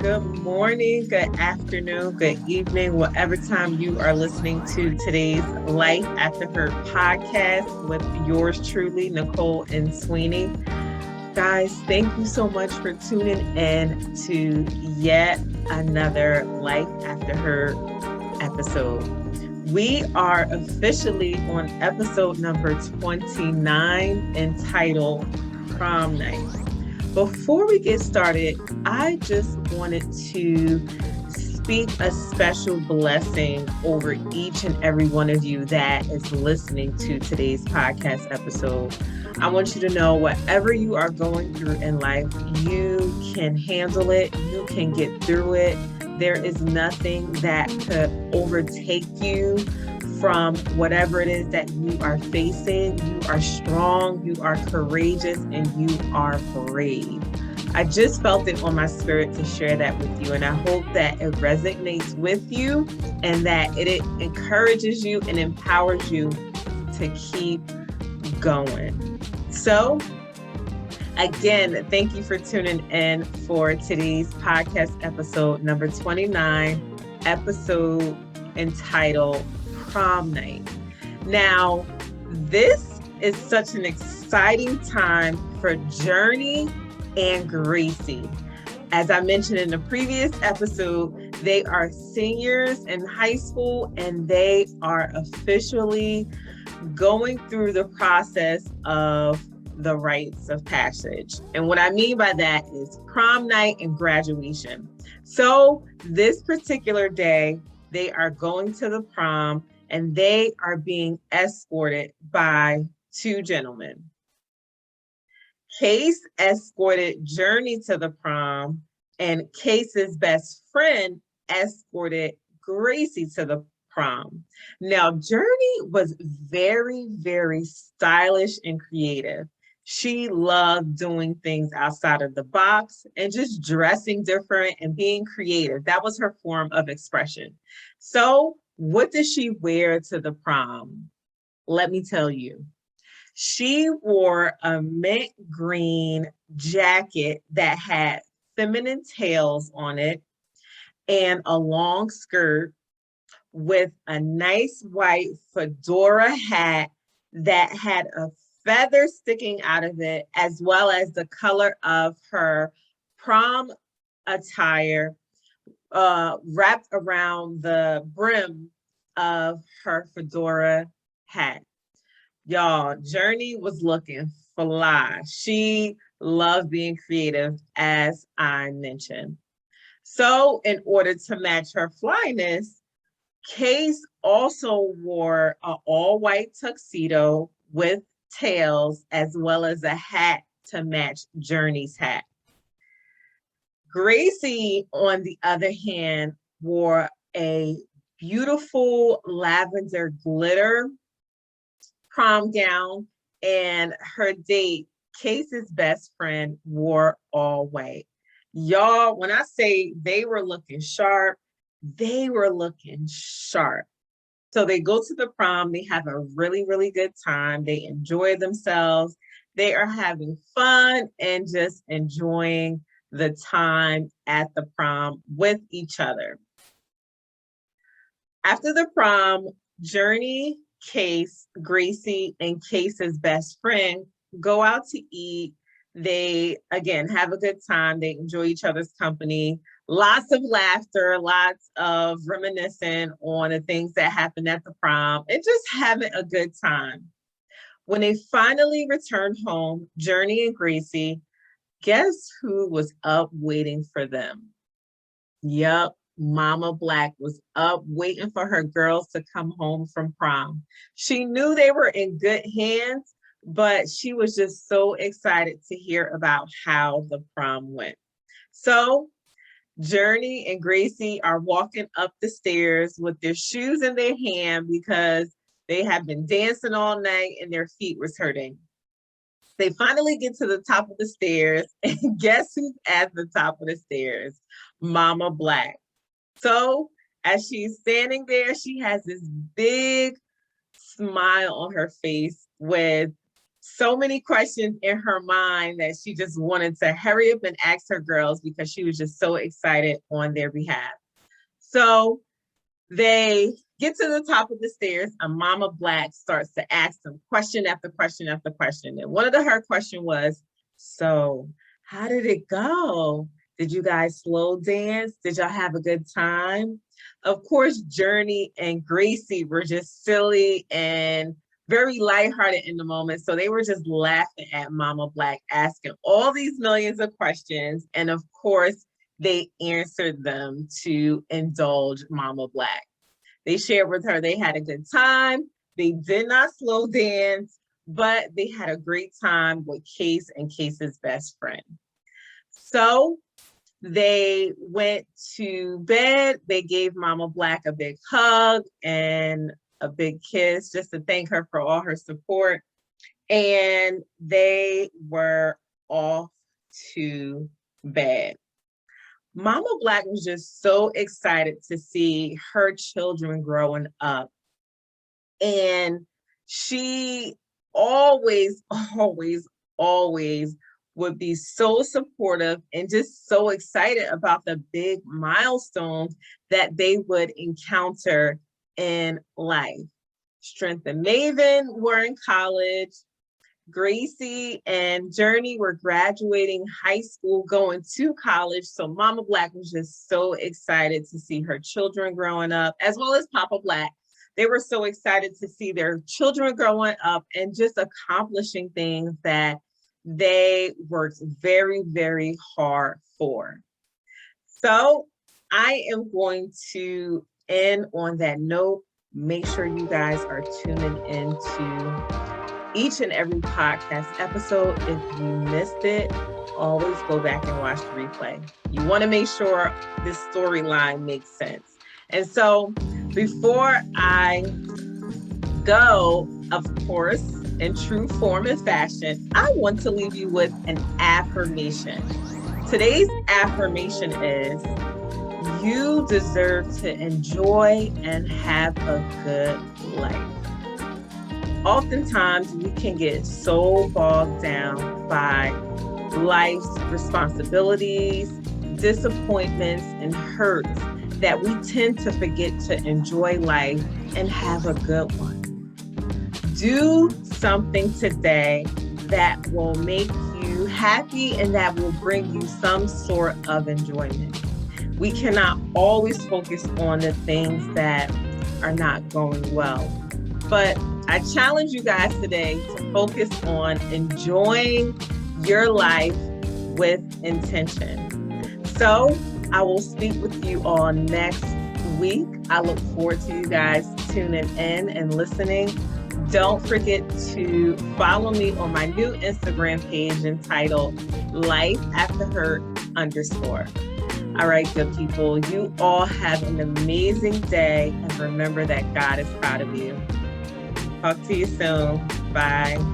Good morning, good afternoon, good evening, whatever time you are listening to today's Life After Her podcast with yours truly, Nicole and Sweeney. Guys, thank you so much for tuning in to yet another Life After Her episode. We are officially on episode number 29 entitled Prom Night. Before we get started, I just wanted to speak a special blessing over each and every one of you that is listening to today's podcast episode. I want you to know whatever you are going through in life, you can handle it, you can get through it. There is nothing that could overtake you from whatever it is that you are facing. You are strong, you are courageous, and you are brave. I just felt it on my spirit to share that with you, and I hope that it resonates with you and that it encourages you and empowers you to keep going. So, again, thank you for tuning in for today's podcast episode number 29, episode entitled Prom Night. Now, this is such an exciting time for Journee and Gracie. As I mentioned in the previous episode, they are seniors in high school and they are officially going through the process of the rites of passage. And what I mean by that is prom night and graduation. So this particular day, they are going to the prom and they are being escorted by two gentlemen. Khase escorted Journee to the prom, and Khase's best friend escorted Gracie to the prom. Now, Journee was very, very stylish and creative. She loved doing things outside of the box and just dressing different and being creative. That was her form of expression. So, what did she wear to the prom? Let me tell you. She wore a mint green jacket that had feminine tails on it and a long skirt with a nice white fedora hat that had a feather sticking out of it, as well as the color of her prom attire wrapped around the brim of her fedora hat. Y'all, Journee was looking fly. She loved being creative, as I mentioned. So, in order to match her flyness, Khase also wore an all-white tuxedo with tails, as well as a hat to match Journee's hat. Gracie, on the other hand, wore a beautiful lavender glitter prom gown, and her date, Khase's best friend, wore all white. Y'all, when I say they were looking sharp, they were looking sharp. So they go to the prom, they have a really, really good time. They enjoy themselves. They are having fun and just enjoying the time at the prom with each other. After the prom, Journee, Khase, Gracie, and Khase's best friend go out to eat. They, again, have a good time. They enjoy each other's company. Lots of laughter, lots of reminiscing on the things that happened at the prom, and just having a good time. When they finally returned home, Journee and Gracie, guess who was up waiting for them? Yup. Mama Black was up waiting for her girls to come home from prom. She knew they were in good hands, but she was just so excited to hear about how the prom went. So Journee and Gracie are walking up the stairs with their shoes in their hand because they have been dancing all night and their feet was hurting. They finally get to the top of the stairs, and guess who's at the top of the stairs? Mama Black. So as she's standing there, she has this big smile on her face with so many questions in her mind that she just wanted to hurry up and ask her girls because she was just so excited on their behalf. So they get to the top of the stairs and Mama Black starts to ask them question after question after question. And one of her question was, so how did it go? Did you guys slow dance? Did y'all have a good time? Of course, Journee and Gracie were just silly and very lighthearted in the moment. So they were just laughing at Mama Black, asking all these millions of questions. And of course, they answered them to indulge Mama Black. They shared with her they had a good time. They did not slow dance, but they had a great time with Khase and Khase's best friend. So they went to bed. They gave Mama Black a big hug and a big kiss just to thank her for all her support. And they were off to bed. Mama Black was just so excited to see her children growing up. And she always would be so supportive and just so excited about the big milestones that they would encounter in life. Strength and Maven were in college. Gracie and Journee were graduating high school, going to college. So Mama Black was just so excited to see her children growing up, as well as Papa Black. They were so excited to see their children growing up and just accomplishing things that they worked very, very hard for. So I am going to end on that note. Make sure you guys are tuning into each and every podcast episode. If you missed it, always go back and watch the replay. You want to make sure this storyline makes sense. And so before I go, of course, in true form and fashion, I want to leave you with an affirmation. Today's affirmation is, you deserve to enjoy and have a good life. Oftentimes, we can get so bogged down by life's responsibilities, disappointments, and hurts that we tend to forget to enjoy life and have a good one. Do something today that will make you happy and that will bring you some sort of enjoyment. We cannot always focus on the things that are not going well. But I challenge you guys today to focus on enjoying your life with intention. So I will speak with you all next week. I look forward to you guys tuning in and listening. Don't forget to follow me on my new Instagram page entitled Life After Hurt _. All right, good people, you all have an amazing day, and remember that God is proud of you. Talk to you soon. Bye.